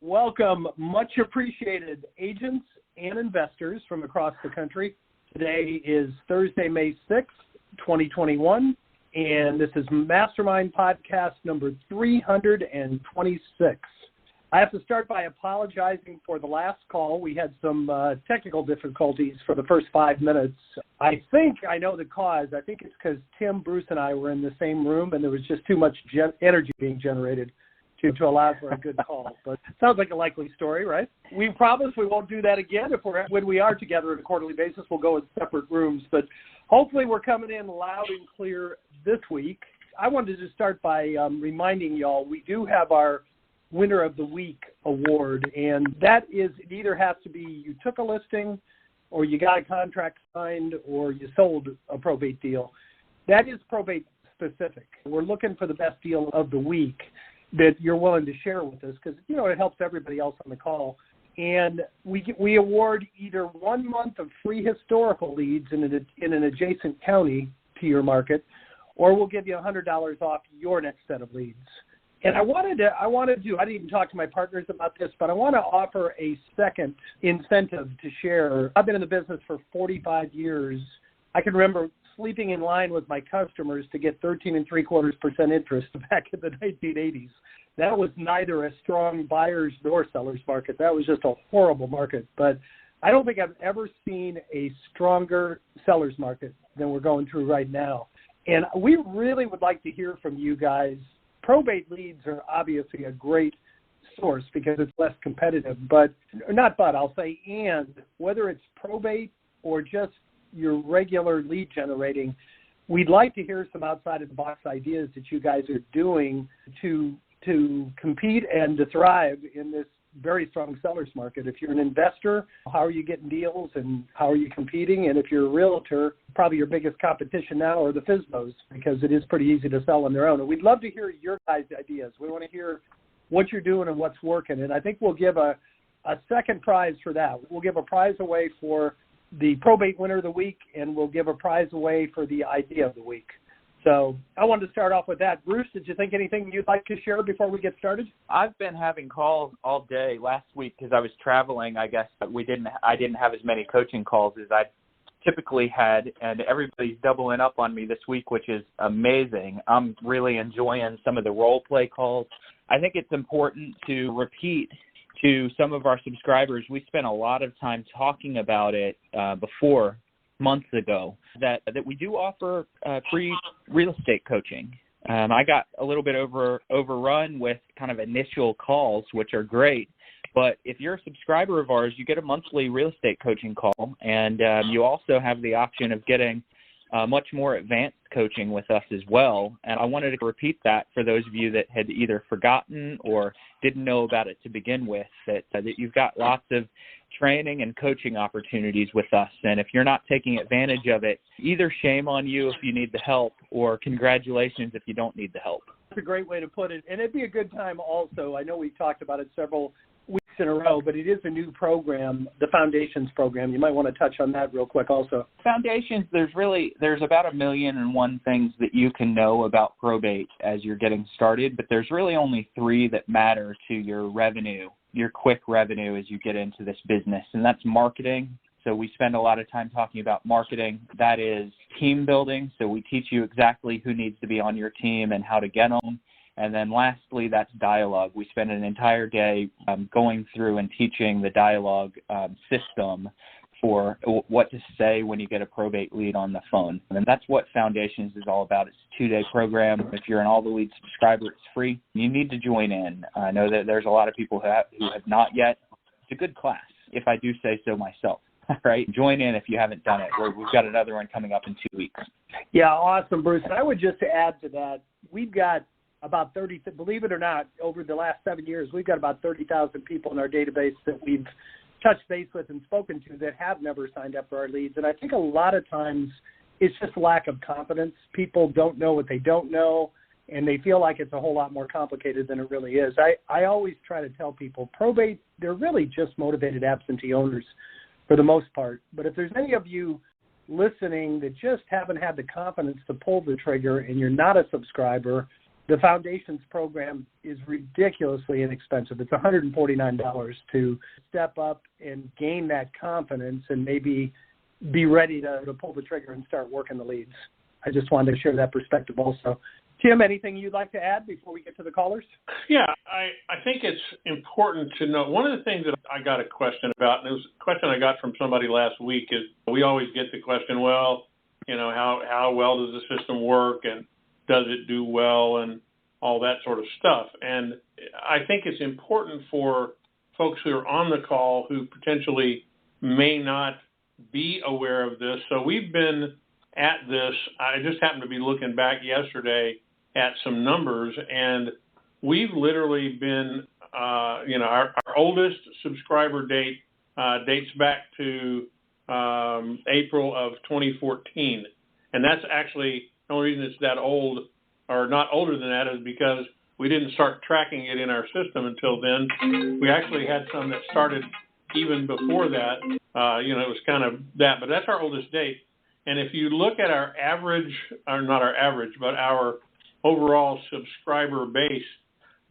Welcome, much appreciated agents and investors from across the country. Today is Thursday, May 6th, 2021, and this is Mastermind podcast number 326. I have to start by apologizing for the last call. We had some technical difficulties for the first 5 minutes. I think I know the cause. I think it's because Tim, Bruce, and I were in the same room, and there was just too much energy being generated to allow for a good call. But it sounds like a likely story, right? We promise we won't do that again. When we are together on a quarterly basis, we'll go in separate rooms. But hopefully we're coming in loud and clear this week. I wanted to start by reminding y'all we do have our Winner of the Week award, and that is, it either has to be you took a listing or you got a contract signed or you sold a probate deal. That is probate specific. We're looking for the best deal of the week that you're willing to share with us because, you know, it helps everybody else on the call. And we award either 1 month of free historical leads in an adjacent county to your market, or we'll give you $100 off your next set of leads. And I didn't even talk to my partners about this, but I want to offer a second incentive to share. I've been in the business for 45 years. I can remember sleeping in line with my customers to get 13.75% interest back in the 1980s. That was neither a strong buyer's nor seller's market. That was just a horrible market. But I don't think I've ever seen a stronger seller's market than we're going through right now. And we really would like to hear from you guys. Probate leads are obviously a great source because it's less competitive, I'll say, and whether it's probate or just your regular lead generating, we'd like to hear some outside of the box ideas that you guys are doing to compete and to thrive in this very strong seller's market. If you're an investor, how are you getting deals and how are you competing? And if you're a realtor, probably your biggest competition now are the FSBOs because it is pretty easy to sell on their own. And we'd love to hear your guys' ideas. We want to hear what you're doing and what's working. And I think we'll give a second prize for that. We'll give a prize away for the probate winner of the week, and we'll give a prize away for the idea of the week. So I wanted to start off with that. Bruce, did you think anything you'd like to share before we get started? I've been having calls all day last week because I was traveling. I guess I didn't have as many coaching calls as I typically had, and everybody's doubling up on me this week, which is amazing. I'm really enjoying some of the role play calls. I think it's important to repeat to some of our subscribers. We spent a lot of time talking about it before months ago, that we do offer free real estate coaching. I got a little bit overrun with kind of initial calls, which are great. But if you're a subscriber of ours, you get a monthly real estate coaching call, and you also have the option of getting much more advanced coaching with us as well. And I wanted to repeat that for those of you that had either forgotten or didn't know about it to begin with, that you've got lots of training and coaching opportunities with us. And if you're not taking advantage of it, either shame on you if you need the help or congratulations if you don't need the help. That's a great way to put it. And it'd be a good time also. I know we've talked about it several weeks in a row, but it is a new program, the Foundations program. You might want to touch on that real quick also. Foundations, there's about 1,000,001 things that you can know about probate as you're getting started, but there's really only 3 that matter to your revenue, your quick revenue as you get into this business, and that's marketing. So we spend a lot of time talking about marketing. That is team building. So we teach you exactly who needs to be on your team and how to get them. And then lastly, that's dialogue. We spend an entire day going through and teaching the dialogue system for what to say when you get a probate lead on the phone. And that's what Foundations is all about. It's a 2-day program. If you're an All the Leads subscriber, it's free. You need to join in. I know that there's a lot of people who have not yet. It's a good class, if I do say so myself. Right? Join in if you haven't done it. We've got another one coming up in 2 weeks. Yeah, awesome, Bruce. And I would just add to that, we've got about 30, believe it or not, over the last 7 years, we've got about 30,000 people in our database that we've touched base with and spoken to that have never signed up for our leads. And I think a lot of times it's just lack of confidence. People don't know what they don't know, and they feel like it's a whole lot more complicated than it really is. I always try to tell people probate, they're really just motivated absentee owners for the most part. But if there's any of you listening that just haven't had the confidence to pull the trigger and you're not a subscriber, the Foundations program is ridiculously inexpensive. It's $149 to step up and gain that confidence and maybe be ready to pull the trigger and start working the leads. I just wanted to share that perspective also. Tim, anything you'd like to add before we get to the callers? Yeah, I think it's important to know. One of the things that I got a question about, and it was a question I got from somebody last week, is we always get the question, well, how well does the system work, and does it do well, and all that sort of stuff. And I think it's important for folks who are on the call who potentially may not be aware of this. So we've been at this. I just happened to be looking back yesterday at some numbers, and we've literally been, our oldest subscriber date dates back to April of 2014. And that's actually the only reason it's that old, or not older than that, is because we didn't start tracking it in our system until then. We actually had some that started even before that. It was kind of that, but that's our oldest date. And if you look at our average, or not our average, but our overall subscriber base,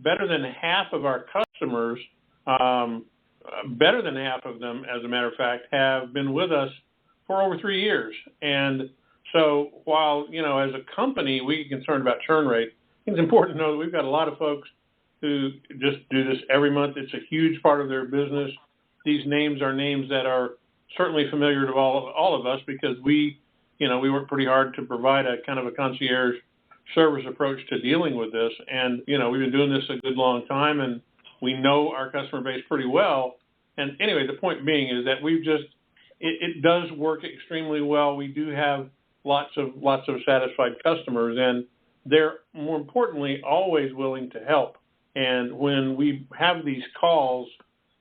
better than half of our customers, better than half of them, as a matter of fact, have been with us for over 3 years. And so while, as a company, we get concerned about churn rate, I think it's important to know that we've got a lot of folks who just do this every month. It's a huge part of their business. These names are names that are certainly familiar to all of us, because we work pretty hard to provide a kind of a concierge service approach to dealing with this. And, we've been doing this a good long time, and we know our customer base pretty well. And anyway, the point being is that it does work extremely well. We do have lots of satisfied customers, and they're, more importantly, always willing to help. And when we have these calls,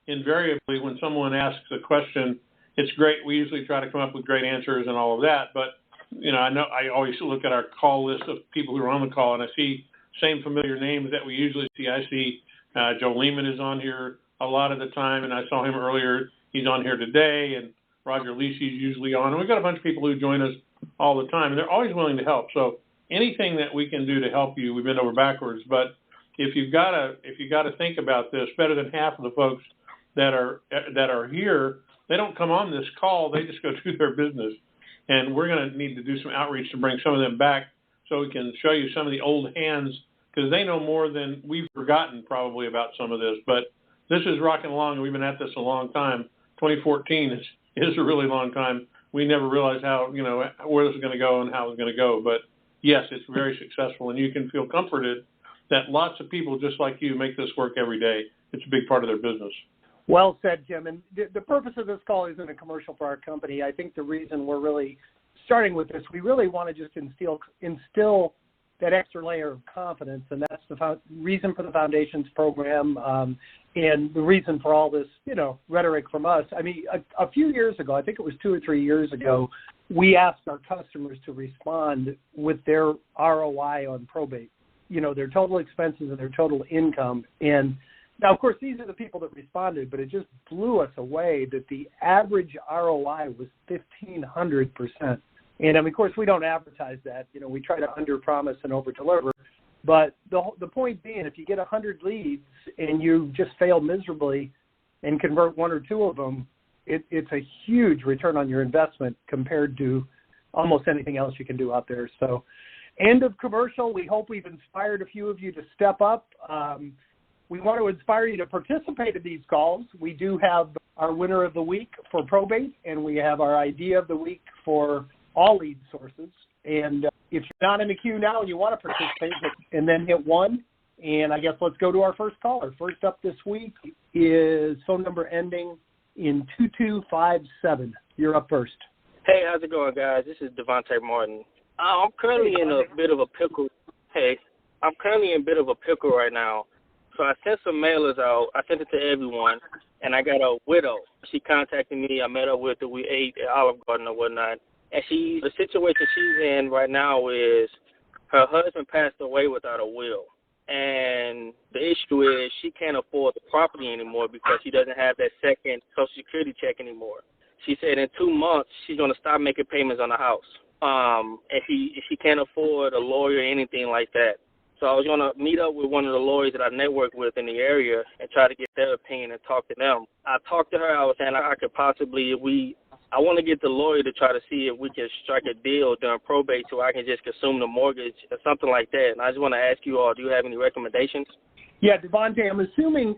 invariably when someone asks a question, it's great. We usually try to come up with great answers and all of that. But, I know I always look at our call list of people who are on the call, and I see same familiar names that we usually see. I see Joe Lehman is on here a lot of the time, and I saw him earlier. He's on here today, and Roger Lisi's usually on. And we've got a bunch of people who join us all the time, and they're always willing to help. So anything that we can do to help you, we've been over backwards. But if you've got to think about this, better than half of the folks that are here, they don't come on this call. They just go do their business. And we're going to need to do some outreach to bring some of them back so we can show you some of the old hands, because they know more than we've forgotten probably about some of this. But this is rocking along, and we've been at this a long time. 2014 is a really long time. We never realized how, where this was going to go and how it was going to go. But, yes, it's very successful, and you can feel comforted that lots of people just like you make this work every day. It's a big part of their business. Well said, Jim. And the purpose of this call isn't a commercial for our company. I think the reason we're really starting with this, we really want to just instill that extra layer of confidence, and that's the reason for the Foundations program, and the reason for all this, rhetoric from us. I mean, a few years ago, I think it was 2 or 3 years ago, we asked our customers to respond with their ROI on probate, their total expenses and their total income. And now, of course, these are the people that responded, but it just blew us away that the average ROI was 1,500%. And, of course, we don't advertise that. We try to under-promise and over-deliver. But the point being, if you get 100 leads and you just fail miserably and convert 1 or 2 of them, it's a huge return on your investment compared to almost anything else you can do out there. So, end of commercial. We hope we've inspired a few of you to step up. We want to inspire you to participate in these calls. We do have our winner of the week for probate, and we have our idea of the week for all lead sources. And if you're not in the queue now and you want to participate, and then hit 1. And I guess let's go to our first caller. First up this week is phone number ending in 2257. You're up first. Hey, how's it going, guys? This is Devontae Martin. I'm currently in a bit of a pickle. Hey, I'm currently in a bit of a pickle right now. So I sent some mailers out. I sent it to everyone, and I got a widow. She contacted me. I met her with her. We ate at Olive Garden or whatnot. And the situation she's in right now is her husband passed away without a will. And the issue is she can't afford the property anymore because she doesn't have that second Social Security check anymore. She said in 2 months she's going to stop making payments on the house. And she can't afford a lawyer or anything like that. So I was going to meet up with one of the lawyers that I network with in the area and try to get their opinion and talk to them. I talked to her. I was saying I could possibly, I want to get the lawyer to try to see if we can strike a deal during probate so I can just consume the mortgage or something like that. And I just want to ask you all, do you have any recommendations? Yeah, Devontae, I'm assuming,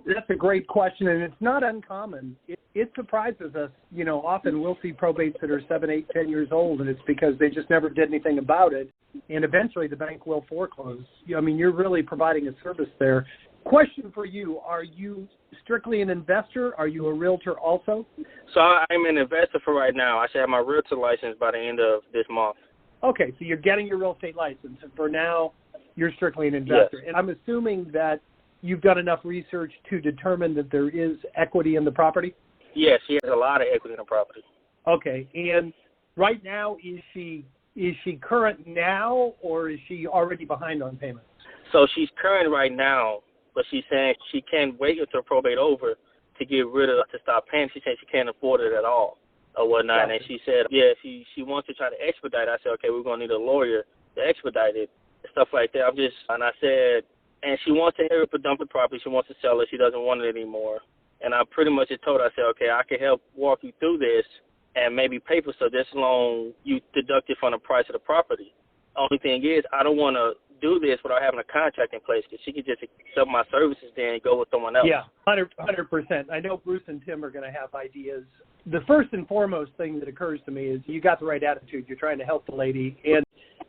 that's a great question, and it's not uncommon. It surprises us. Often we'll see probates that are 7, 8, 10 years old, and it's because they just never did anything about it, and eventually the bank will foreclose. You're really providing a service there. Question for you, are you strictly an investor? Are you a realtor also? So I'm an investor for right now. I should have my realtor license by the end of this month. Okay, so you're getting your real estate license, and for now, you're strictly an investor. Yes. And I'm assuming that you've done enough research to determine that there is equity in the property? Yes, she has a lot of equity in the property. Okay, and right now, is she current now, or is she already behind on payments? So she's current right now, but she's saying she can't wait until probate over to get rid of, to stop paying. She said she can't afford it at all or whatnot. And she said, she wants to try to expedite. I said, okay, we're going to need a lawyer to expedite it, stuff like that. And I said, and she wants to inherit or dump the property. She wants to sell it. She doesn't want it anymore. And I pretty much just told her, I said, okay, I can help walk you through this and maybe pay for so this long you deduct it from the price of the property. Only thing is, I don't want to do this without having a contract in place because she could just accept my services there and go with someone else. Yeah, 100%. I know Bruce and Tim are going to have ideas. The first and foremost thing that occurs to me is you got the right attitude. You're trying to help the lady. And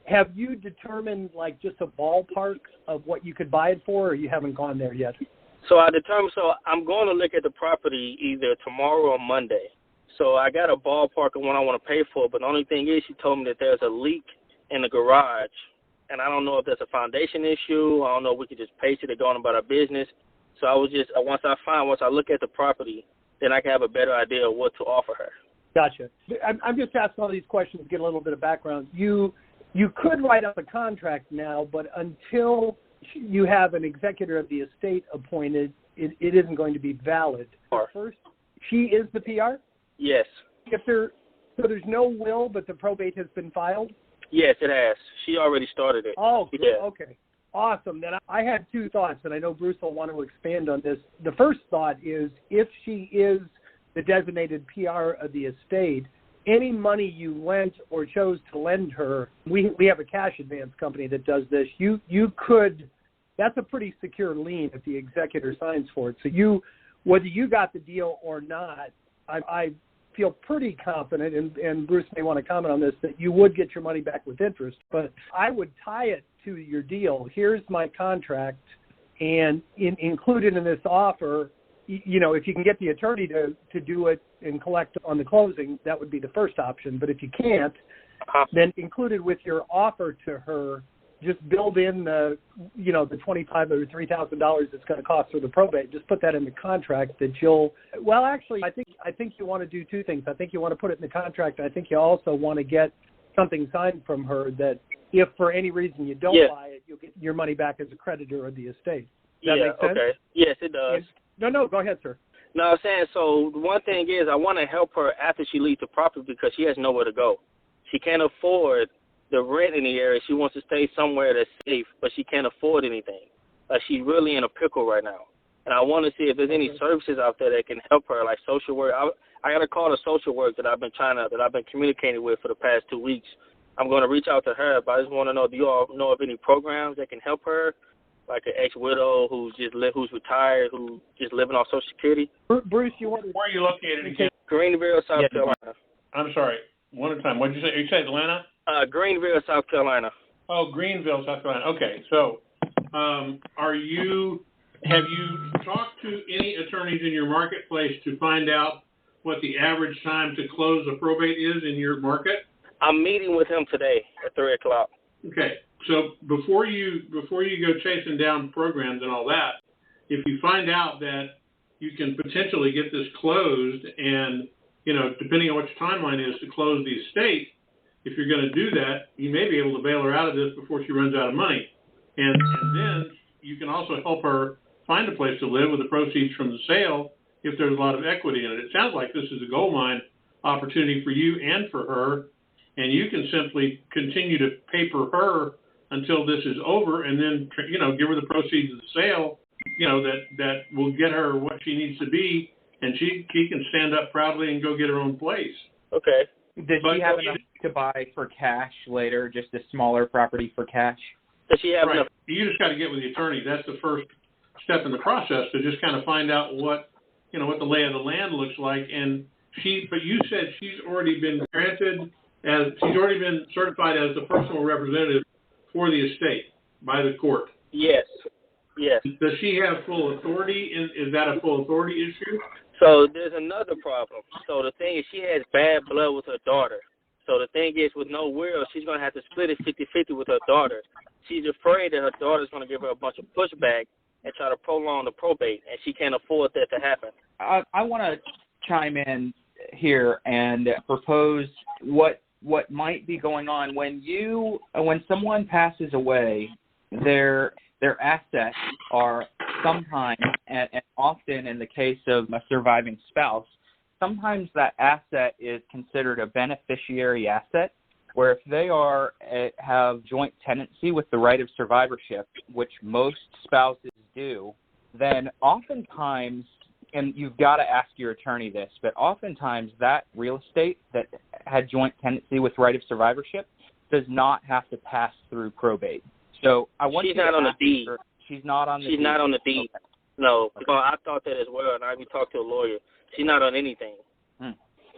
have you determined, just a ballpark of what you could buy it for, or you haven't gone there yet? So I'm going to look at the property either tomorrow or Monday. So I got a ballpark of what I want to pay for, but the only thing is she told me that there's a leak in the garage, and I don't know if that's a foundation issue. I don't know if we could just paste it and go on about our business. So once I look at the property, then I can have a better idea of what to offer her. Gotcha. I'm just asking all these questions to get a little bit of background. You could write up a contract now, but until you have an executor of the estate appointed, it isn't going to be valid. First, she is the PR? Yes. So there's no will, but the probate has been filed? Yes, it has. She already started it. Oh, good. Yeah. Okay. Awesome. Then I had two thoughts, and I know Bruce will want to expand on this. The first thought is if she is the designated PR of the estate, any money you lent or chose to lend her, we have a cash advance company that does this. You could, that's a pretty secure lien if the executor signs for it. So whether you got the deal or not, I feel pretty confident, and Bruce may want to comment on this, that you would get your money back with interest. But I would tie it to your deal. Here's my contract, and included in this offer, if you can get the attorney to do it and collect on the closing, that would be the first option. But if you can't, then included with your offer to her, just build in the $2,500 or $3,000 that's going to cost her the probate. Just put that in the contract that I think you want to do two things. I think you want to put it in the contract. I think you also want to get something signed from her that if for any reason you don't buy it, you'll get your money back as a creditor of the estate. Does that make sense? Okay. Yes, it does. No, go ahead, sir. No, I'm saying, so the one thing is I want to help her after she leaves the property because she has nowhere to go. She can't afford the rent in the area. She wants to stay somewhere that's safe, but she can't afford anything. She's really in a pickle right now. And I want to see if there's any services out there that can help her, like social work. I got to call the social work that I've been communicating with for the past 2 weeks. I'm going to reach out to her, but I just want to know, do you all know of any programs that can help her? Like an ex-widow who's retired, who's just living off Social Security. Bruce, where are you located again? Greenville, South Carolina. I'm sorry. One at a time. What did you say? You said Atlanta? Greenville, South Carolina. Oh, Greenville, South Carolina. Okay. So, have you talked to any attorneys in your marketplace to find out what the average time to close a probate is in your market? I'm meeting with him today at 3:00. Okay. So before you go chasing down programs and all that, if you find out that you can potentially get this closed and, depending on what your timeline is to close the estate, if you're going to do that, you may be able to bail her out of this before she runs out of money. And then you can also help her find a place to live with the proceeds from the sale if there's a lot of equity in it. It sounds like this is a gold mine opportunity for you and for her, and you can simply continue to paper her until this is over, and then, give her the proceeds of the sale, that will get her what she needs to be, and she can stand up proudly and go get her own place. Okay. Does she have enough to buy for cash later, just a smaller property for cash? Does she have enough? You just got to get with the attorney. That's the first step in the process, to just kind of find out what the lay of the land looks like. And but you said she's already been she's already been certified as the personal representative for the estate by the court. Yes. Does she have full authority? Is that a full authority issue? So there's another problem. So the thing is, she has bad blood with her daughter. So the thing is, with no will, she's going to have to split it 50-50 with her daughter. She's afraid that her daughter's going to give her a bunch of pushback and try to prolong the probate, and she can't afford that to happen. I want to chime in here and propose what might be going on when someone passes away. Their assets are sometimes, and often in the case of a surviving spouse, sometimes that asset is considered a beneficiary asset, where if they have joint tenancy with the right of survivorship, which most spouses do, then oftentimes, and you've got to ask your attorney this, but oftentimes that real estate that had joint tenancy with right of survivorship does not have to pass through probate. So I want She's not on the deed. She's not on the deed. She's not on the deed. Okay. No. Okay. Well, I thought that as well, and I even talked to a lawyer. She's not on anything.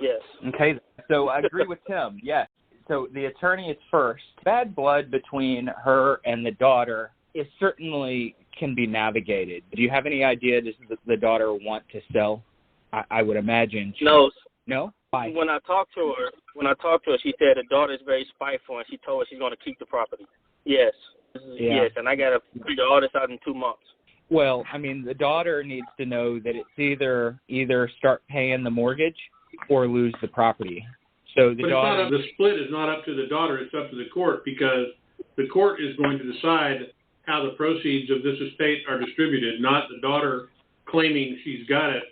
Yes. Okay. So I agree with Tim. Yes. So the attorney is first. Bad blood between her and the daughter certainly can be navigated. Do you have any idea, does the daughter want to sell? I would imagine. No. No? Why? When I talked to her, she said the daughter is very spiteful, and she told her she's going to keep the property. Yes. Yeah. Yes, and I got to figure all this out in 2 months. Well, I mean, the daughter needs to know that it's either start paying the mortgage or lose the property. So the split is not up to the daughter, it's up to the court, because the court is going to decide how the proceeds of this estate are distributed, not the daughter claiming she's got it.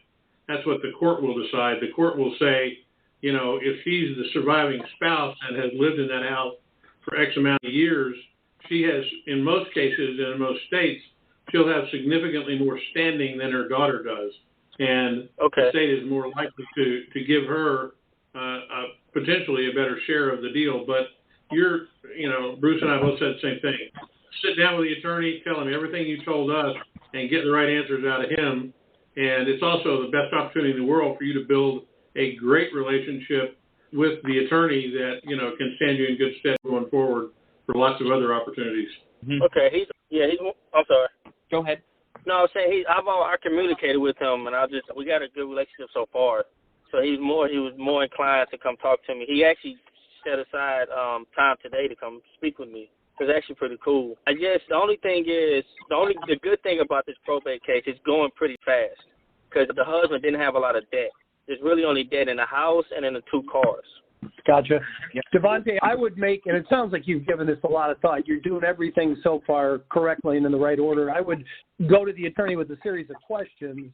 That's what the court will decide. The court will say, if she's the surviving spouse and has lived in that house for X amount of years, she has, in most cases and in most states, she'll have significantly more standing than her daughter does. And the state is more likely to give her potentially a better share of the deal. But Bruce and I both said the same thing. Sit down with the attorney, tell him everything you told us, and get the right answers out of him. And it's also the best opportunity in the world for you to build a great relationship with the attorney that, can stand you in good stead going forward for lots of other opportunities. Mm-hmm. Okay. I'm sorry. Go ahead. No, I was saying I communicated with him, and we got a good relationship so far. So he was more inclined to come talk to me. He actually set aside time today to come speak with me. It's actually pretty cool. I guess the only thing is, the good thing about this probate case is going pretty fast, because the husband didn't have a lot of debt. There's really only debt in the house and in the 2 cars. Gotcha. Yep. Devontae, I would make, and it sounds like you've given this a lot of thought. You're doing everything so far correctly and in the right order. I would go to the attorney with a series of questions.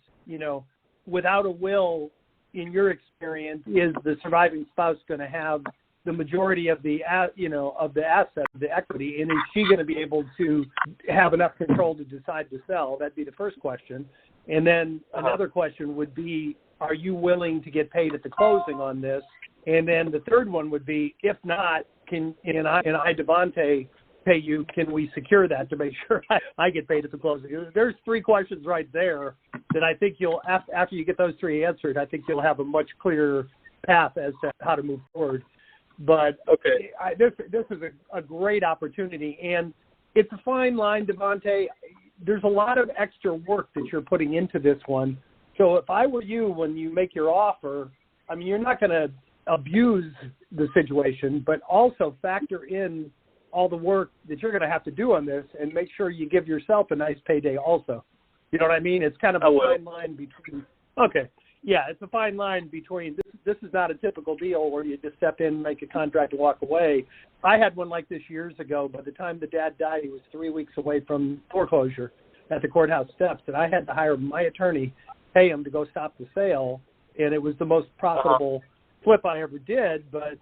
Without a will, in your experience, is the surviving spouse going to have the majority of the asset, the equity, and is she going to be able to have enough control to decide to sell? That'd be the first question. And then another question would be, are you willing to get paid at the closing on this? And then the third one would be, if not, can I, Devontae, pay you? Can we secure that to make sure I get paid at the closing? There's 3 questions right there that I think after you get those 3 answered, I think you'll have a much clearer path as to how to move forward. But this is a great opportunity, and it's a fine line, Devontae. There's a lot of extra work that you're putting into this one. So if I were you, when you make your offer, I mean, you're not going to abuse the situation, but also factor in all the work that you're going to have to do on this and make sure you give yourself a nice payday also. You know what I mean? It's kind of a fine line between, it's a fine line between, this is not a typical deal where you just step in, make a contract, and walk away. I had one like this years ago. By the time the dad died, he was 3 weeks away from foreclosure at the courthouse steps, and I had to hire my attorney, pay him to go stop the sale, and it was the most profitable flip I ever did, but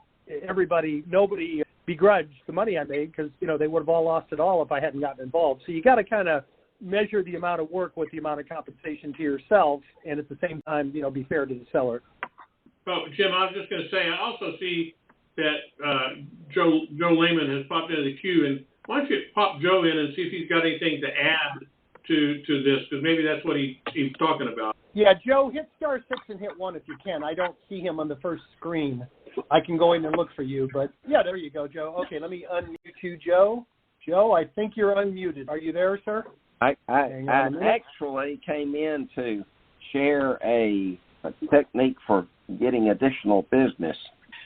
nobody begrudge the money I made because, they would have all lost it all if I hadn't gotten involved. So you got to kind of measure the amount of work with the amount of compensation to yourself, and at the same time, be fair to the seller. Well, Jim, I was just going to say, I also see that Joe Lehman has popped into the queue, and why don't you pop Joe in and see if he's got anything to add to this, because maybe that's what he's talking about. Yeah, Joe, hit *6 and hit 1 if you can. I don't see him on the first screen. I can go in and look for you, but yeah, there you go, Joe. Okay, let me unmute you, Joe. Joe, I think you're unmuted. Are you there, sir? I actually came in to share a technique for getting additional business.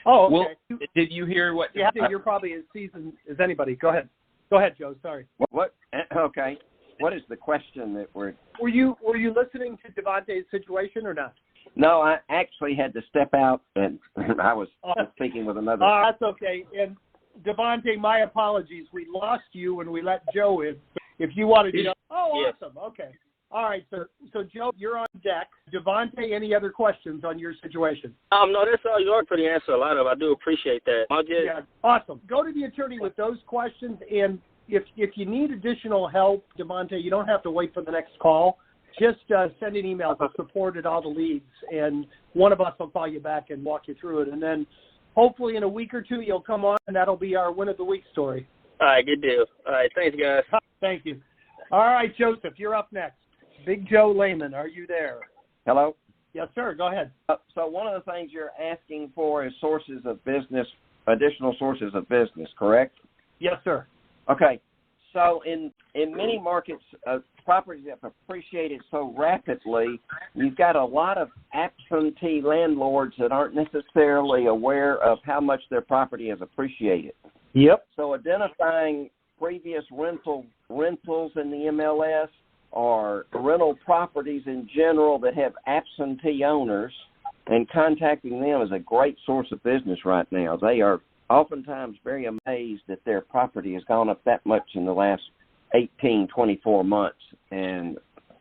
Oh, okay. Well, did you hear what? Yeah, you're probably as seasoned as anybody. Go ahead. Go ahead, Joe. Sorry. What? Okay. What is the question that we're? Were you listening to Devontae's situation or not? No, I actually had to step out, and I was speaking with another. That's okay. And Devontae, my apologies. We lost you when we let Joe in. If you wanted to. Awesome. Okay. All right, sir. So, Joe, you're on deck. Devontae, any other questions on your situation? No, that's all. You already pretty answered a lot of. I do appreciate that. Yeah, awesome. Go to the attorney with those questions, and if you need additional help, Devontae, you don't have to wait for the next call. Just send an email to support at all the leads, and one of us will call you back and walk you through it. And then hopefully in a week or two you'll come on, and that'll be our win of the week story. All right, good deal. All right, thanks, guys. Thank you. All right, Joseph, you're up next. Big Joe Lehman, are you there? Hello? Yes, sir. Go ahead. So one of the things you're asking for is sources of business, additional sources of business, correct? Yes, sir. Okay. So in many markets, properties have appreciated so rapidly, you've got a lot of absentee landlords that aren't necessarily aware of how much their property has appreciated. Yep. So identifying previous rentals in the MLS or rental properties in general that have absentee owners and contacting them is a great source of business right now. They are oftentimes very amazed that their property has gone up that much in the last 18, 24 months. And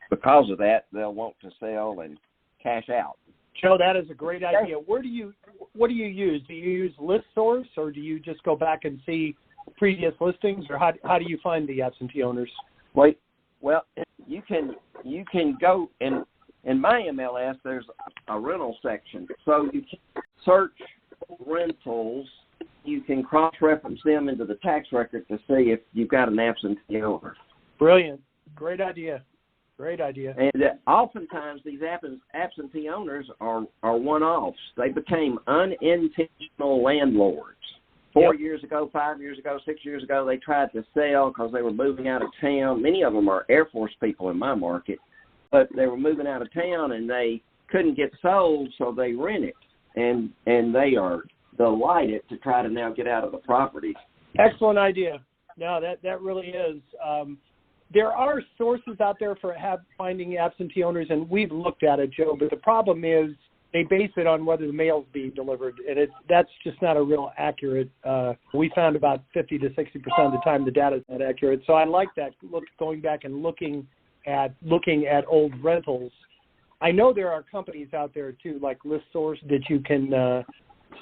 because of that, they'll want to sell and cash out. Joe, that is a great idea. What do you use? Do you use ListSource, or do you just go back and see previous listings, or how do you find the absentee owners? Well, you can go in my MLS. There's a rental section, so you can search rentals. You can cross-reference them into the tax record to see if you've got an absentee owner. Brilliant, great idea. Great idea. And oftentimes these absentee owners are one-offs. They became unintentional landlords. 4 years ago, 5 years ago, 6 years ago, they tried to sell because they were moving out of town. Many of them are Air Force people in my market, but they were moving out of town and they couldn't get sold, so they rented. And they are delighted to try to now get out of the property. Excellent idea. No, that really is. There are sources out there for finding absentee owners, and we've looked at it, Joe, but the problem is they base it on whether the mail's being delivered, and that's just not a real accurate. We found about 50 to 60% of the time the data is not accurate. So I like that, going back and looking at old rentals. I know there are companies out there, too, like ListSource, that you can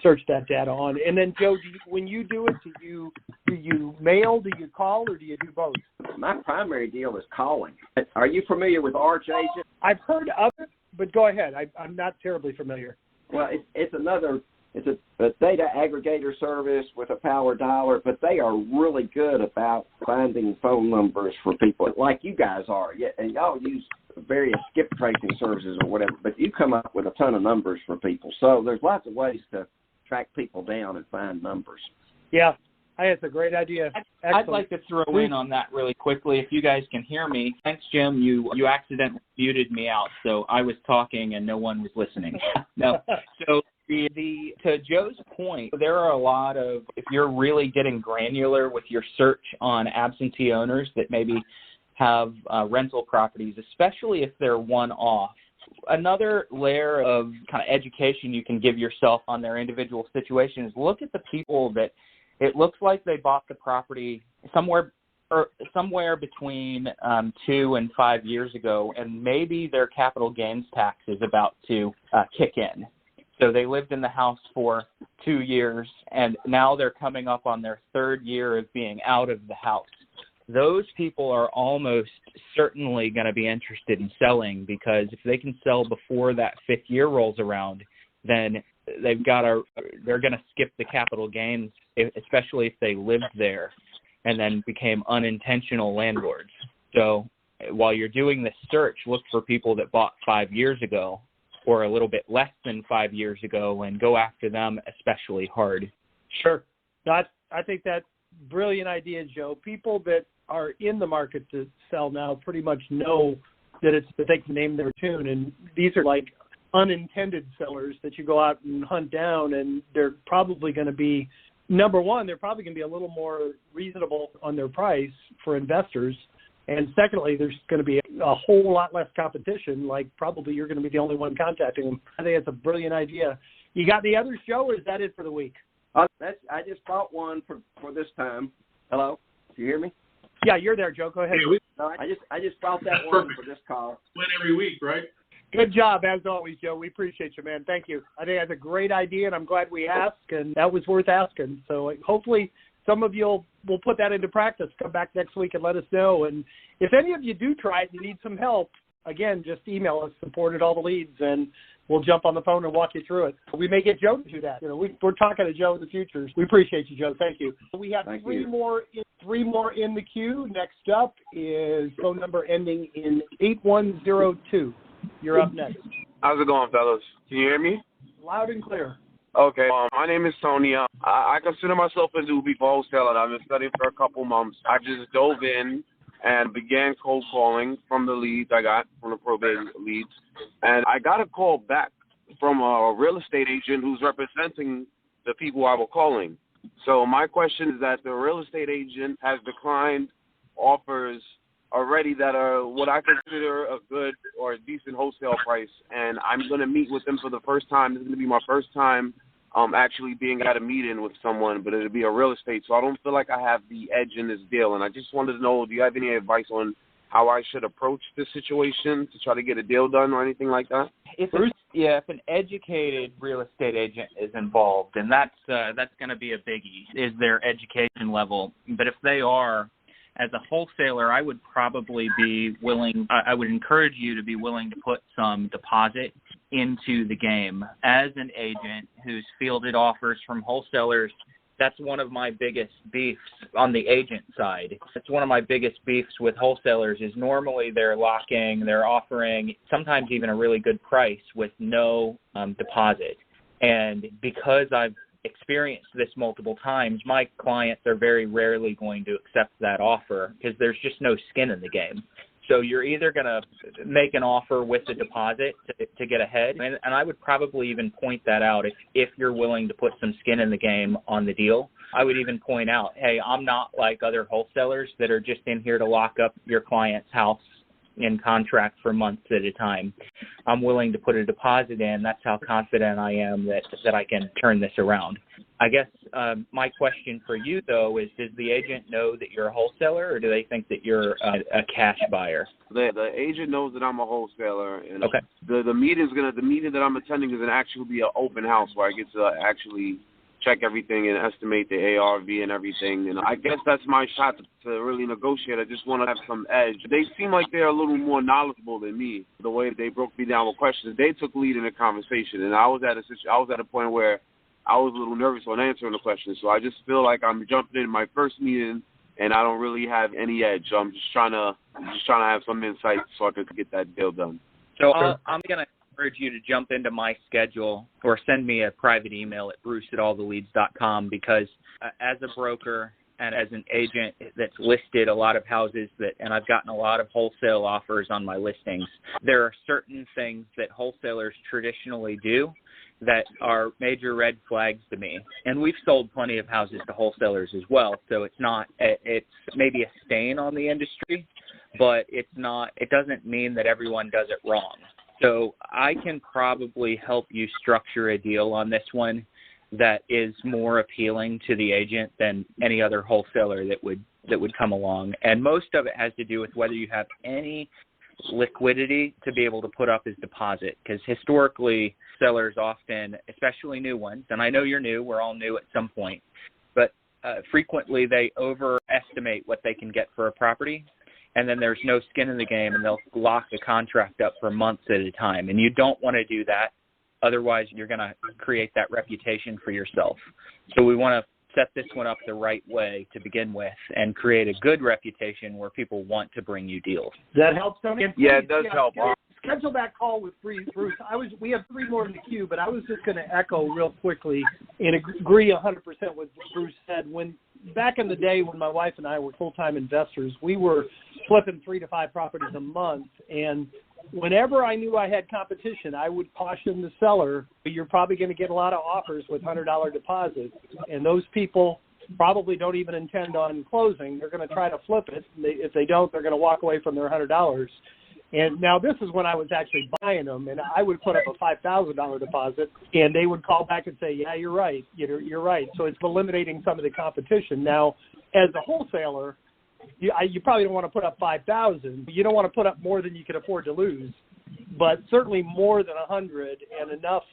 search that data on. And then, Joe, when you do it, do you mail, do you call, or do you do both? My primary deal is calling. Are you familiar with Arch Agent? I've heard of it, but go ahead. I'm not terribly familiar. Well, it's a data aggregator service with a power dialer, but they are really good about finding phone numbers for people like you guys are. Yeah, and y'all use various skip tracing services or whatever, but you come up with a ton of numbers for people. So there's lots of ways to track people down and find numbers. Yeah, it's a great idea. I'd like to throw in on that really quickly, if you guys can hear me. Thanks, Jim. You accidentally muted me out, so I was talking and no one was listening. No. So to Joe's point, there are a lot of, if you're really getting granular with your search on absentee owners that maybe have rental properties, especially if they're one-off. Another layer of kind of education you can give yourself on their individual situation is look at the people that it looks like they bought the property somewhere between 2 and 5 years ago, and maybe their capital gains tax is about to kick in. So they lived in the house for 2 years, and now they're coming up on their 3rd year of being out of the house. Those people are almost certainly going to be interested in selling, because if they can sell before that 5th year rolls around, then they're going to skip the capital gains, especially if they lived there and then became unintentional landlords. So while you're doing this search, look for people that bought 5 years ago or a little bit less than 5 years ago and go after them especially hard. Sure. I think that's a brilliant idea, Joe. People that are in the market to sell now pretty much know that they can name their tune, and these are like unintended sellers that you go out and hunt down, and they're probably going to be, number one, they're probably going to be a little more reasonable on their price for investors. And secondly, there's going to be a whole lot less competition, like probably you're going to be the only one contacting them. I think it's a brilliant idea. You got the others, Joe, or is that it for the week? I just bought one for this time. Hello? Do you hear me? Yeah, you're there, Joe. Go ahead. No, I just bought that one for this call. Win every week, right? Good job, as always, Joe. We appreciate you, man. Thank you. I think that's a great idea, and I'm glad we asked, and that was worth asking. So hopefully some of you will put that into practice. Come back next week and let us know. And if any of you do try it and need some help, again, just email us, support@alltheleads, and we'll jump on the phone and walk you through it. We may get Joe to do that. We're talking to Joe in the future. We appreciate you, Joe. Thank you. We have three more in the queue. Next up is phone number ending in 8102. You're up next. How's it going, fellas? Can you hear me? Loud and clear. Okay. My name is Tony. I consider myself a newbie for wholesaling. I've been studying for a couple months. I just dove in and began cold calling from the leads I got, from the probate leads. And I got a call back from a real estate agent who's representing the people I was calling. So my question is that the real estate agent has declined offers already that are what I consider a good or a decent wholesale price, and I'm going to meet with them for the first time. This is going to be my first time actually being at a meeting with someone, but it'll be a real estate, so I don't feel like I have the edge in this deal. And I just wanted to know, do you have any advice on how I should approach this situation to try to get a deal done or anything like that? If an educated real estate agent is involved, and that's going to be a biggie, is their education level. But if they are, as a wholesaler, I would probably be willing, I would encourage you to be willing to put some deposit into the game. As an agent who's fielded offers from wholesalers, that's one of my biggest beefs on the agent side. It's one of my biggest beefs with wholesalers is normally they're offering sometimes even a really good price with no deposit. And because I've experienced this multiple times, my clients are very rarely going to accept that offer because there's just no skin in the game. So you're either going to make an offer with a deposit to get ahead, and I would probably even point that out if you're willing to put some skin in the game on the deal. I would even point out, hey, I'm not like other wholesalers that are just in here to lock up your client's house in contract for months at a time. I'm willing to put a deposit in. That's how confident I am that I can turn this around. I guess my question for you, though, is does the agent know that you're a wholesaler, or do they think that you're a cash buyer? The agent knows that I'm a wholesaler, and okay. The meeting that I'm attending is going to actually be an open house where I get to actually check everything and estimate the ARV and everything. And I guess that's my shot to really negotiate. I just want to have some edge. They seem like they're a little more knowledgeable than me. The way they broke me down with questions, they took lead in the conversation, and I was at a point where I was a little nervous on answering the questions. So I just feel like I'm jumping in my first meeting, and I don't really have any edge. So I'm just trying to have some insight so I can get that deal done. So I'm going to encourage you to jump into my schedule or send me a private email at bruce@alltheleads.com, because as a broker and as an agent that's listed a lot of houses and I've gotten a lot of wholesale offers on my listings, there are certain things that wholesalers traditionally do that are major red flags to me. And we've sold plenty of houses to wholesalers as well, so it's maybe a stain on the industry, but it doesn't mean that everyone does it wrong. So I can probably help you structure a deal on this one that is more appealing to the agent than any other wholesaler that would come along. And most of it has to do with whether you have any liquidity to be able to put up his deposit, because historically sellers often, especially new ones, and I know you're new, we're all new at some point, but frequently they overestimate what they can get for a property, and then there's no skin in the game, and they'll lock the contract up for months at a time. And you don't want to do that. Otherwise, you're going to create that reputation for yourself. So we want to set this one up the right way to begin with and create a good reputation where people want to bring you deals. Does that help, Tony? Yeah, it does help. Schedule that call with Bruce. We have 3 more in the queue, but I was just going to echo real quickly and agree 100% with what Bruce said. When back in the day when my wife and I were full-time investors, we were flipping 3 to 5 properties a month, and whenever I knew I had competition, I would caution the seller, you're probably going to get a lot of offers with $100 deposits, and those people probably don't even intend on closing. They're going to try to flip it. If they don't, they're going to walk away from their $100. And now this is when I was actually buying them, and I would put up a $5,000 deposit, and they would call back and say, yeah, you're right. You're right. So it's eliminating some of the competition. Now, as a wholesaler, you probably don't want to put up $5,000. You don't want to put up more than you can afford to lose, but certainly more than 100 and enough.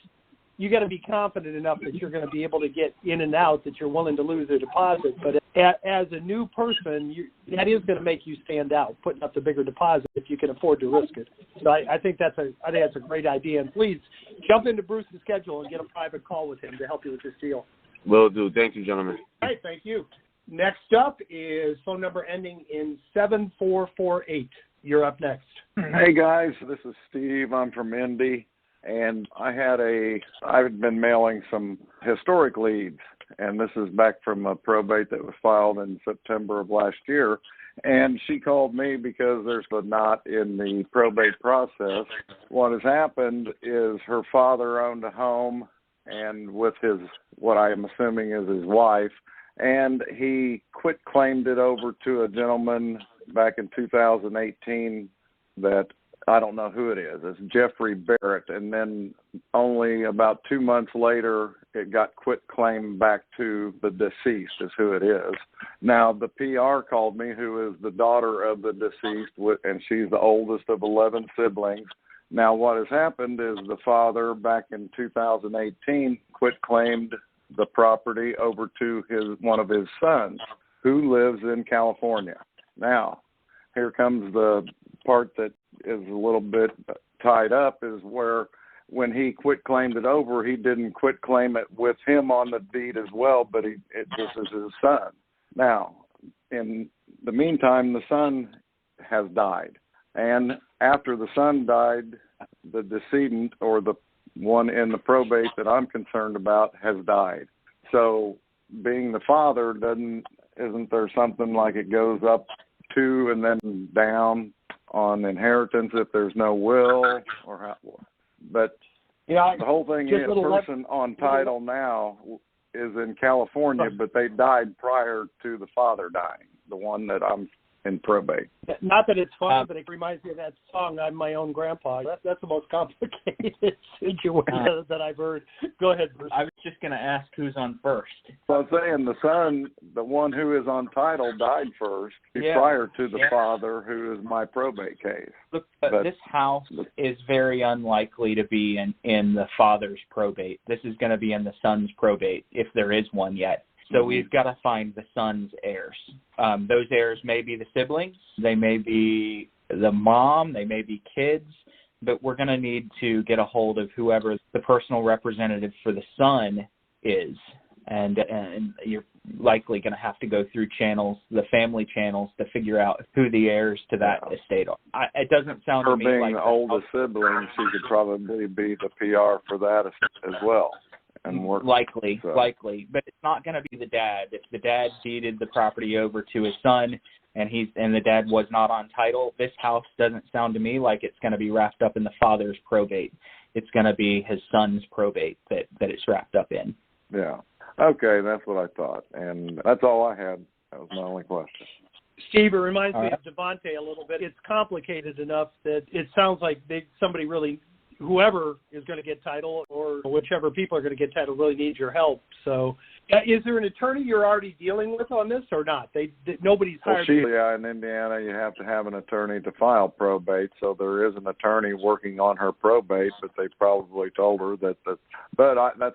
You got to be confident enough that you're going to be able to get in and out, that you're willing to lose a deposit. But as a new person, that is going to make you stand out, putting up the bigger deposit if you can afford to risk it. So I think that's a great idea. And please jump into Bruce's schedule and get a private call with him to help you with this deal. Will do. Thank you, gentlemen. All right, thank you. Next up is phone number ending in 7448. You're up next. Hey, guys. This is Steve. I'm from Indy. And I've been mailing some historic leads, and this is back from a probate that was filed in September of last year. And she called me because there's a knot in the probate process. What has happened is her father owned a home, and with what I am assuming is his wife, and he quit claimed it over to a gentleman back in 2018 that I don't know who it is. It's Jeffrey Barrett. And then only about 2 months later, it got quit claim back to the deceased is who it is. Now, the PR called me, who is the daughter of the deceased, and she's the oldest of 11 siblings. Now, what has happened is the father, back in 2018, quit claimed the property over to one of his sons, who lives in California. Now, here comes the part that is a little bit tied up, is where when he quit claimed it over, he didn't quit claim it with him on the deed as well, but this is his son. Now, in the meantime, the son has died. And after the son died, the decedent, or the one in the probate that I'm concerned about, has died. So being the father, isn't there something like it goes up to and then down on inheritance if there's no will, or how? But the whole thing is, the person on title now is in California, but they died prior to the father dying, the one that I'm in probate. Not that it's fun, but it reminds me of that song, I'm My Own Grandpa. That's the most complicated situation that I've heard. Go ahead, Bruce. I was just going to ask who's on first. Well, I'm saying the son, the one who is on title, died first prior to the father, who is my probate case. Look, this house is very unlikely to be in the father's probate. This is going to be in the son's probate, if there is one yet. So we've got to find the son's heirs. Those heirs may be the siblings, they may be the mom, they may be kids, but we're going to need to get a hold of whoever the personal representative for the son is. And you're likely going to have to go through the family channels, to figure out who the heirs to that estate are. It doesn't sound to me like... Her being the oldest sibling, she could probably be the PR for that as well. And likely, but it's not going to be the dad. If the dad deeded the property over to his son, and the dad was not on title, this house doesn't sound to me like it's going to be wrapped up in the father's probate. It's going to be his son's probate that it's wrapped up in. Yeah. Okay, that's what I thought, and that's all I had. That was my only question. Steve, it reminds me of Devontae a little bit. It's complicated enough that it sounds like somebody really whoever is going to get title or whichever people are going to get title really needs your help. So is there an attorney you're already dealing with on this or not? Nobody's hired. Well, in Indiana, you have to have an attorney to file probate. So there is an attorney working on her probate, but they probably told her that's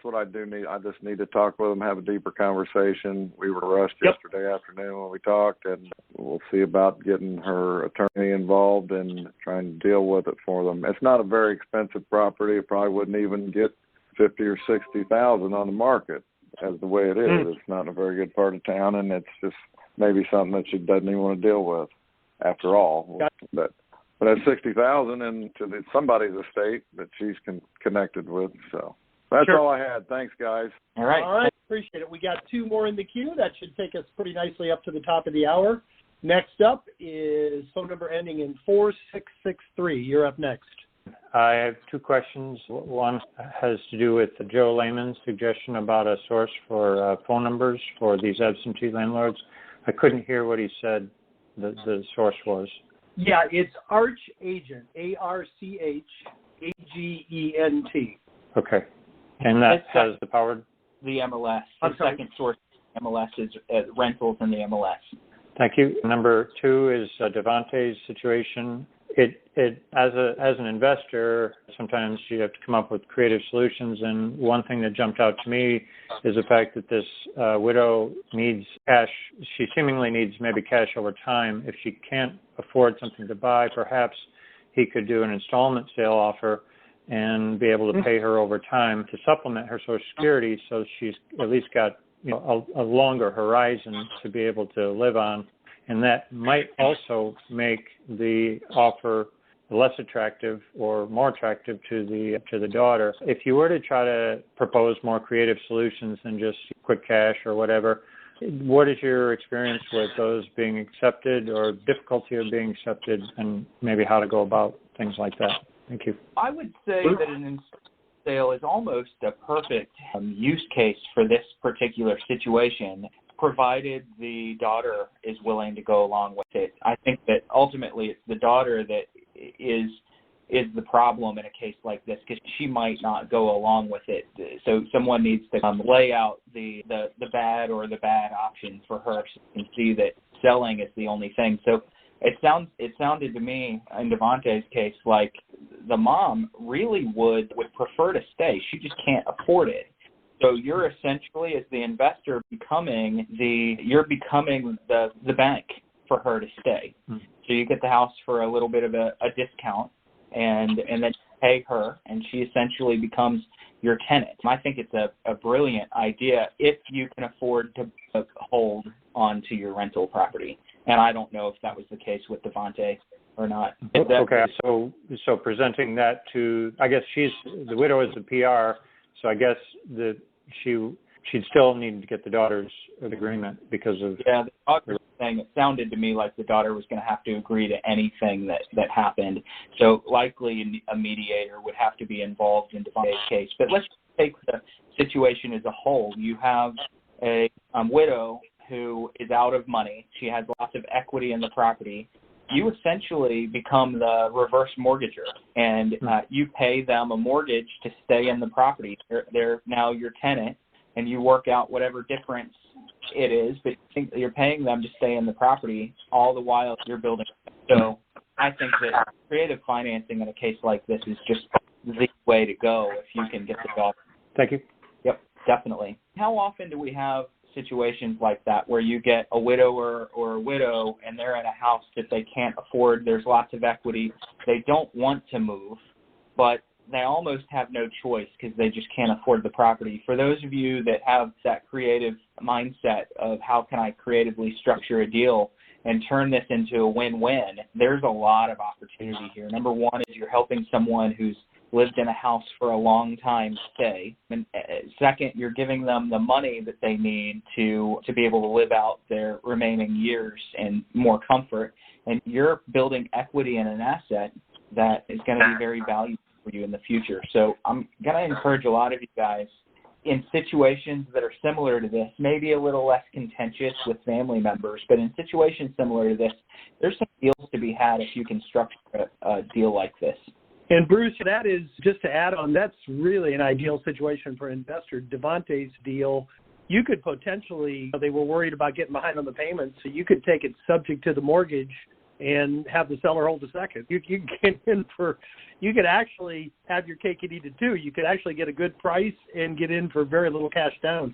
what I do need. I just need to talk with them, have a deeper conversation. We were rushed yesterday afternoon when we talked, and we'll see about getting her attorney involved and trying to deal with it for them. It's not a very expensive property. It probably wouldn't even get $50,000 or $60,000 on the market. As the way it is, it's not in a very good part of town, and it's just maybe something that she doesn't even want to deal with after all. But that's $60,000 into somebody's estate that she's connected with. So that's all I had. Thanks, guys. All right. Appreciate it. We got two more in the queue. That should take us pretty nicely up to the top of the hour. Next up is phone number ending in 4663. You're up next. I have two questions. One has to do with Joe Lehman's suggestion about a source for phone numbers for these absentee landlords. I couldn't hear what he said the source was. Yeah, it's Arch Agent, ARCHAGENT. Okay. And that has the power? The MLS. The second source of MLS is rentals in the MLS. Thank you. Number two is Devontae's situation. It as an investor, sometimes you have to come up with creative solutions, and one thing that jumped out to me is the fact that this widow needs cash. She seemingly needs maybe cash over time. If she can't afford something to buy, perhaps he could do an installment sale offer and be able to pay her over time to supplement her Social Security, so she's at least got a longer horizon to be able to live on. And that might also make the offer less attractive or more attractive to the daughter. If you were to try to propose more creative solutions than just quick cash or whatever, what is your experience with those being accepted or difficulty of being accepted, and maybe how to go about things like that? Thank you. I would say that an installment sale is almost a perfect use case for this particular situation, provided the daughter is willing to go along with it. I think that ultimately it's the daughter that is the problem in a case like this, because she might not go along with it. So someone needs to lay out the bad or the bad option for her and see that selling is the only thing. So it sounded to me in Devontae's case like the mom really would prefer to stay. She just can't afford it. So you're essentially, as the investor, becoming the bank for her to stay. Mm-hmm. So you get the house for a little bit of a discount, and then pay her, and she essentially becomes your tenant. I think it's a brilliant idea if you can afford to hold on to your rental property. And I don't know if that was the case with Devontae or not. Okay, so presenting that to, I guess the widow is the PR. So I guess she'd still need to get the daughter's agreement because of... Yeah, the daughter thing, it sounded to me like the daughter was going to have to agree to anything that happened. So likely a mediator would have to be involved in Devontae's case. But let's take the situation as a whole. You have a widow who is out of money. She has lots of equity in the property. You essentially become the reverse mortgager, and you pay them a mortgage to stay in the property. They're now your tenant, and you work out whatever difference it is, but you're paying them to stay in the property all the while you're building. So I think that creative financing in a case like this is just the way to go if you can get the job. Thank you. Yep, definitely. How often do we have situations like that where you get a widower or a widow and they're in a house that they can't afford, there's lots of equity, they don't want to move, but they almost have no choice because they just can't afford the property. For those of you that have that creative mindset of how can I creatively structure a deal and turn this into a win-win, there's a lot of opportunity here. Number one is you're helping someone who's lived in a house for a long time stay. And second, you're giving them the money that they need to be able to live out their remaining years in more comfort. And you're building equity in an asset that is going to be very valuable for you in the future. So I'm going to encourage a lot of you guys in situations that are similar to this, maybe a little less contentious with family members, but in situations similar to this, there's some deals to be had if you can structure a deal like this. And Bruce, that is, just to add on, that's really an ideal situation for an investor. Devontae's deal, you could potentially, they were worried about getting behind on the payments, so you could take it subject to the mortgage and have the seller hold a second. You could actually have your cake and eat it too. You could actually get a good price and get in for very little cash down,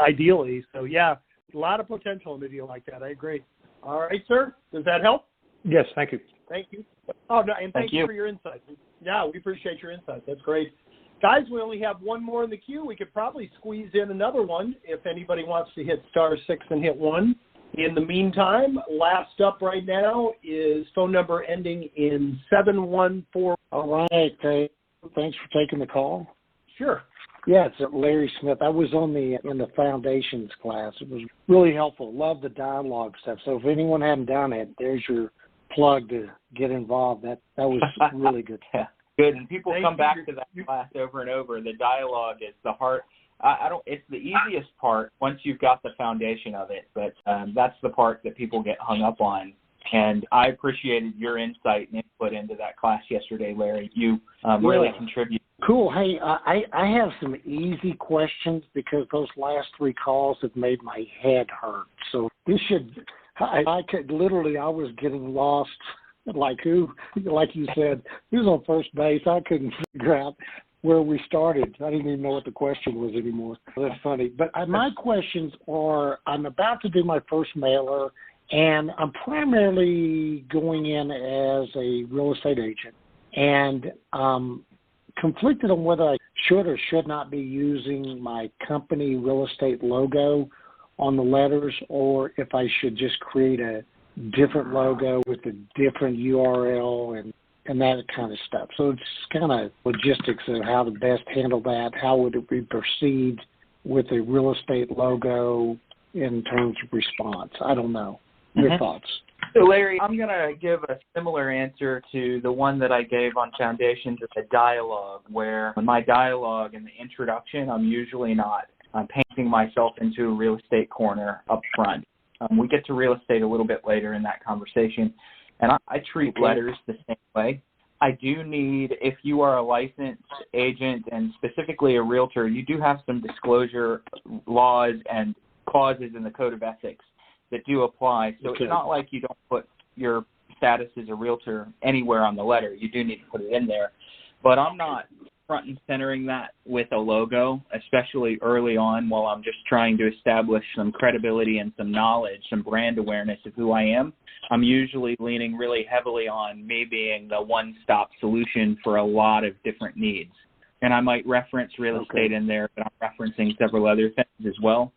ideally. So yeah, a lot of potential in a deal like that. I agree. All right, sir. Does that help? Yes, thank you. Thank you. Oh, no, and thank you for your insight. Yeah, we appreciate your insight. That's great. Guys, we only have one more in the queue. We could probably squeeze in another one if anybody wants to hit *6 and hit 1. In the meantime, last up right now is phone number ending in 714. All right. Thanks for taking the call. Sure. Yeah, it's Larry Smith. I was in the foundations class. It was really helpful. Love the dialogue stuff. So if anyone hadn't done it, there's your plug to get involved. That was really good. Yeah, good. And people come back to that class over and over. The dialogue is the heart. It's the easiest part once you've got the foundation of it, but that's the part that people get hung up on. And I appreciated your insight and input into that class yesterday, Larry. You really contribute. Cool. Hey, I have some easy questions because those last 3 calls have made my head hurt. So this should, I could literally, I was getting lost. Like you said, who's on first base? I couldn't figure out where we started. I didn't even know what the question was anymore. That's funny. But my questions are, I'm about to do my first mailer, and I'm primarily going in as a real estate agent. And conflicted on whether I should or should not be using my company real estate logo on the letters, or if I should just create a different logo with a different URL and that kind of stuff. So it's kind of logistics of how to best handle that. How would it be perceived with a real estate logo in terms of response? I don't know. Your thoughts? So, Larry, I'm going to give a similar answer to the one that I gave on Foundations of the dialogue, where in my dialogue in the introduction, I'm usually not painting myself into a real estate corner up front. We get to real estate a little bit later in that conversation, and I treat letters the same way. I do need, if you are a licensed agent and specifically a realtor, you do have some disclosure laws and clauses in the Code of Ethics that do apply. So it's not like you don't put your status as a realtor anywhere on the letter. You do need to put it in there. But I'm not front and centering that with a logo, especially early on while I'm just trying to establish some credibility and some knowledge, some brand awareness of who I am. I'm usually leaning really heavily on me being the one-stop solution for a lot of different needs. And I might reference real estate in there, but I'm referencing several other things as well.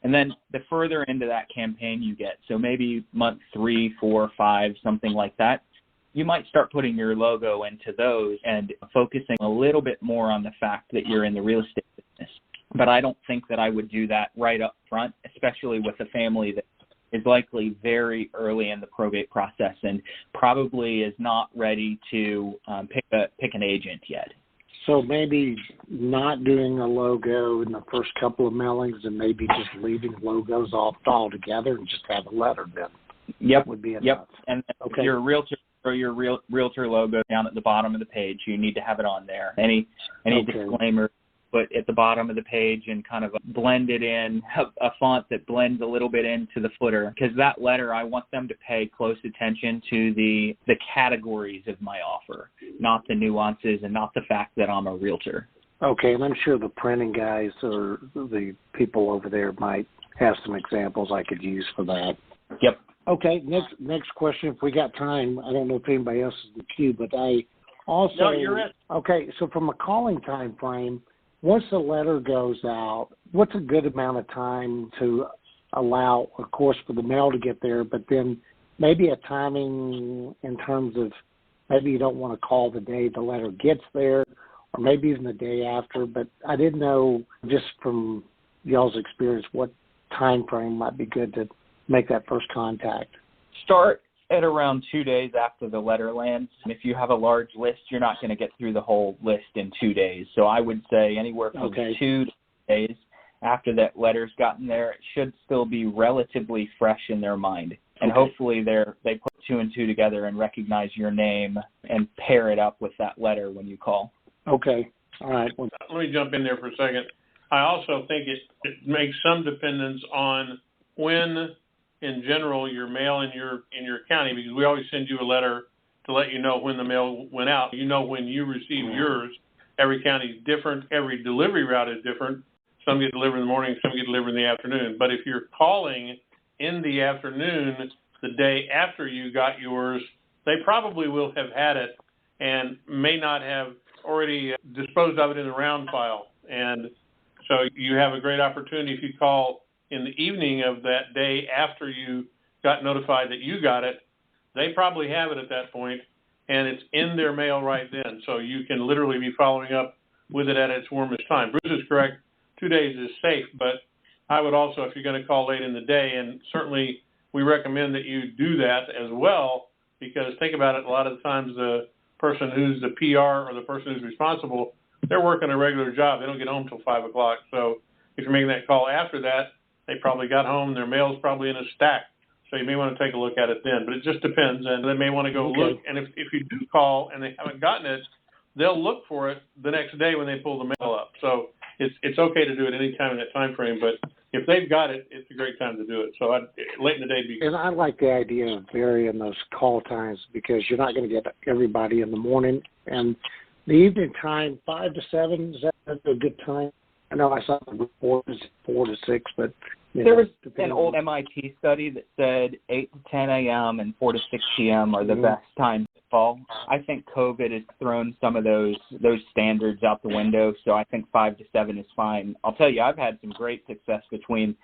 And then the further into that campaign you get, so maybe month 3, 4, 5, something like that, you might start putting your logo into those and focusing a little bit more on the fact that you're in the real estate business. But I don't think that I would do that right up front, especially with a family that is likely very early in the probate process and probably is not ready to pick an agent yet. So maybe not doing a logo in the first couple of mailings and maybe just leaving logos off altogether and just have a letter then. Yep. Would be enough. Yep. And your realtor or your realtor logo down at the bottom of the page, you need to have it on there. Any disclaimer put at the bottom of the page and kind of blend it in, a font that blends a little bit into the footer. Because that letter, I want them to pay close attention to the categories of my offer, not the nuances and not the fact that I'm a realtor. Okay, and I'm sure the printing guys or the people over there might have some examples I could use for that. Yep. Okay, next question, if we got time. I don't know if anybody else is in the queue, but I also... No, you're in. Okay, so from a calling time frame, once the letter goes out, what's a good amount of time to allow, of course, for the mail to get there, but then maybe a timing in terms of maybe you don't want to call the day the letter gets there or maybe even the day after, but I didn't know, just from y'all's experience, what time frame might be good to make that first contact. Start at around 2 days after the letter lands. And if you have a large list, you're not going to get through the whole list in 2 days. So I would say anywhere from 2 days after that letter's gotten there, it should still be relatively fresh in their mind. and hopefully they put 2 and 2 together and recognize your name and pair it up with that letter when you call. Okay. All right. Let me jump in there for a second. I also think it makes some dependence on when, in general, your mail in your county, because we always send you a letter to let you know when the mail went out. You know when you received yours. Every county is different. Every delivery route is different. Some get delivered in the morning, some get delivered in the afternoon. But if you're calling in the afternoon, the day after you got yours, they probably will have had it and may not have already disposed of it in the round file. And so you have a great opportunity if you call in the evening of that day after you got notified that you got it. They probably have it at that point, and it's in their mail right then. So you can literally be following up with it at its warmest time. Bruce is correct. 2 days is safe, but I would also, if you're going to call late in the day, and certainly we recommend that you do that as well, because think about it, a lot of the times the person who's the PR or the person who's responsible, they're working a regular job. They don't get home till 5 o'clock. So if you're making that call after that, they probably got home, their mail's probably in a stack. So you may want to take a look at it then, but it just depends, and they may want to go look. And if you do call and they haven't gotten it, they'll look for it the next day when they pull the mail up. So it's okay to do it any time in that time frame, but if they've got it, it's a great time to do it. So late in the day. And I like the idea of varying those call times because you're not going to get everybody in the morning. And the evening time, 5 to 7, is that a good time? I know I saw the report is 4 to 6, but there was an old MIT study that said 8 to 10 a.m. and 4 to 6 p.m. are the best times to call. I think COVID has thrown some of those standards out the window, so I think 5 to 7 is fine. I'll tell you, I've had some great success between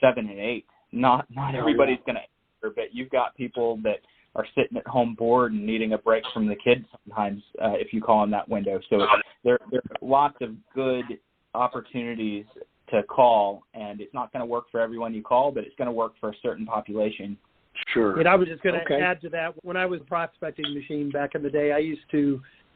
7 and 8. Not everybody's going to answer, but you've got people that are sitting at home bored and needing a break from the kids sometimes if you call in that window. So there are lots of good opportunities to call, and it's not going to work for everyone you call, but it's going to work for a certain population. Sure. And I was just going to add to that, when I was prospecting machine back in the day,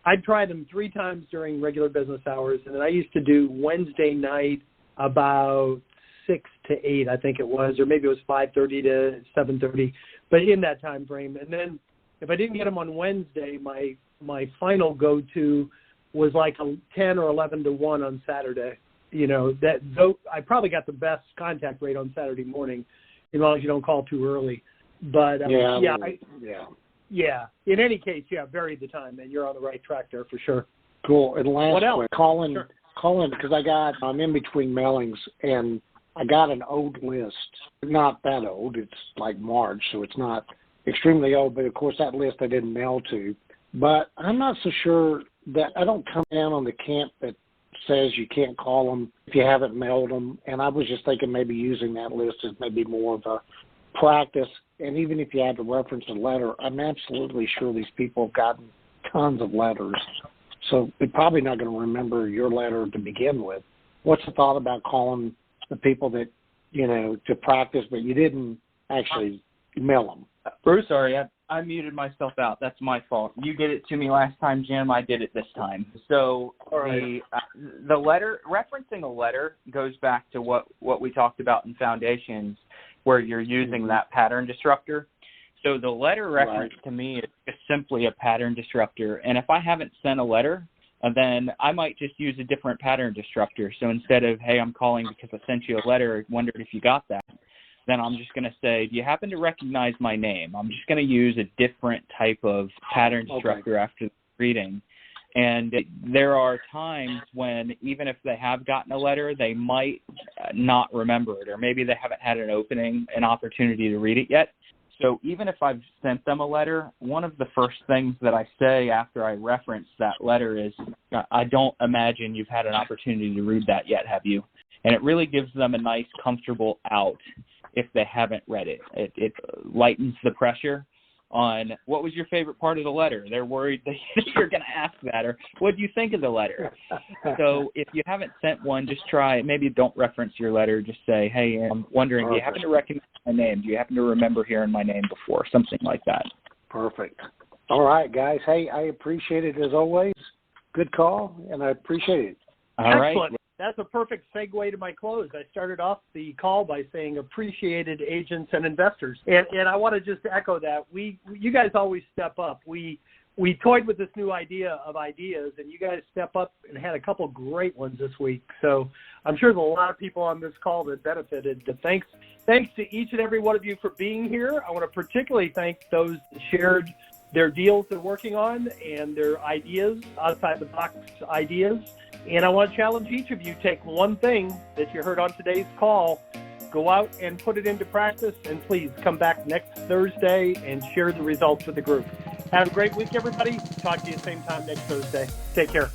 I'd try them 3 times during regular business hours, and then I used to do Wednesday night about 6 to 8, I think it was, or maybe it was 5:30 to 7:30, but in that time frame. And then if I didn't get them on Wednesday, my final go-to was like a 10 or 11 to 1 on Saturday. You know, I probably got the best contact rate on Saturday morning, as long as you don't call too early. But in any case, vary the time, and you're on the right track there for sure. Cool. And last one, calling because I'm in between mailings, and I got an old list. Not that old. It's like March, so it's not extremely old. But of course, that list I didn't mail to. But I'm not so sure that I don't come down on the camp that says you can't call them if you haven't mailed them. And I was just thinking maybe using that list as maybe more of a practice. And even if you had to reference a letter, I'm absolutely sure these people have gotten tons of letters. So they're probably not going to remember your letter to begin with. What's the thought about calling the people that, to practice, but you didn't actually mail them? Bruce, sorry, I muted myself out. That's my fault. You did it to me last time, Jim. I did it this time. So the letter, referencing a letter goes back to what we talked about in Foundations, where you're using that pattern disruptor. So the letter reference to me is just simply a pattern disruptor. And if I haven't sent a letter, then I might just use a different pattern disruptor. So instead of, hey, I'm calling because I sent you a letter, I wondered if you got that, then I'm just going to say, do you happen to recognize my name? I'm just going to use a different type of pattern disruptor after the reading. And there are times when even if they have gotten a letter, they might not remember it, or maybe they haven't had an opportunity to read it yet. So even if I've sent them a letter, one of the first things that I say after I reference that letter is, I don't imagine you've had an opportunity to read that yet, have you? And it really gives them a nice, comfortable out if they haven't read it. It lightens the pressure on what was your favorite part of the letter. They're worried that you're going to ask that, or what do you think of the letter? So if you haven't sent one, just try, maybe don't reference your letter, just say, hey, I'm wondering, do you happen to recognize my name? Do you happen to remember hearing my name before? Something like that. Perfect. All right, guys. Hey, I appreciate it as always. Good call, and I appreciate it. All right. that's a perfect segue to my close. I started off the call by saying appreciated agents and investors. And I want to just echo that. You guys always step up. We toyed with this new idea of ideas, and you guys step up and had a couple great ones this week. So I'm sure there's a lot of people on this call that benefited. But thanks to each and every one of you for being here. I want to particularly thank those that shared their deals they're working on and their ideas, outside the box ideas. And I want to challenge each of you, take one thing that you heard on today's call, go out and put it into practice, and please come back next Thursday and share the results with the group. Have a great week, everybody. Talk to you same time next Thursday. Take care.